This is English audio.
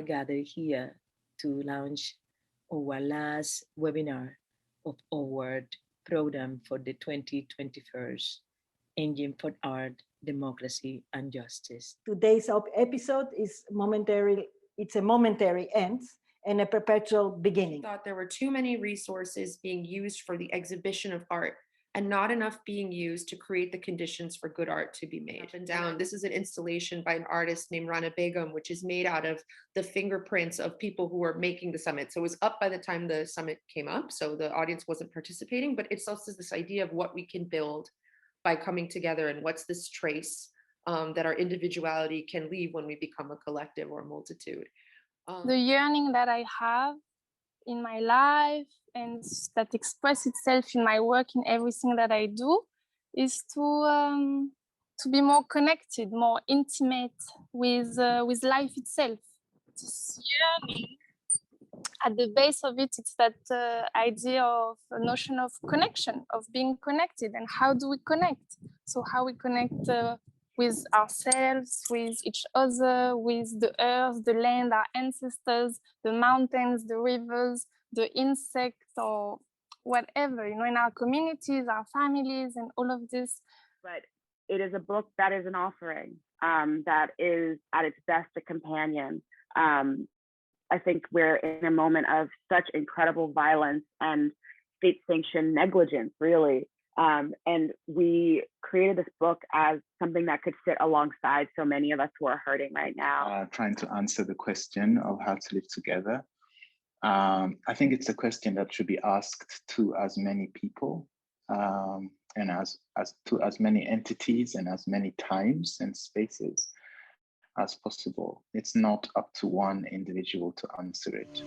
are gathered here to launch our last webinar of our program for the 2021 Engine for Art, Democracy, and Justice. Today's episode is momentary. It's a momentary end and a perpetual beginning. I thought there were too many resources being used for the exhibition of art and not enough being used to create the conditions for good art to be made. Up and down. This is an installation by an artist named Rana Begum, which is made out of the fingerprints of people who were making the summit. So it was up by the time the summit came up, so the audience wasn't participating, but it's also this idea of what we can build by coming together and what's this trace that our individuality can leave when we become a collective or a multitude. The yearning that I have in my life and that express itself in my work, in everything that I do, is to be more connected, more intimate with life itself. This yearning, at the base of it, it's that idea of a notion of connection, of being connected. And how do we connect? So how we connect with ourselves, with each other, with the earth, the land, our ancestors, the mountains, the rivers, the insects, or whatever, you know, in our communities, our families, and all of this. But it is a book that is an offering, that is at its best a companion. I think we're in a moment of such incredible violence and state-sanctioned negligence, really. And we created this book as something that could sit alongside so many of us who are hurting right now. Trying to answer the question of how to live together. I think it's a question that should be asked to as many people and to as many entities and as many times and spaces as possible. It's not up to one individual to answer it.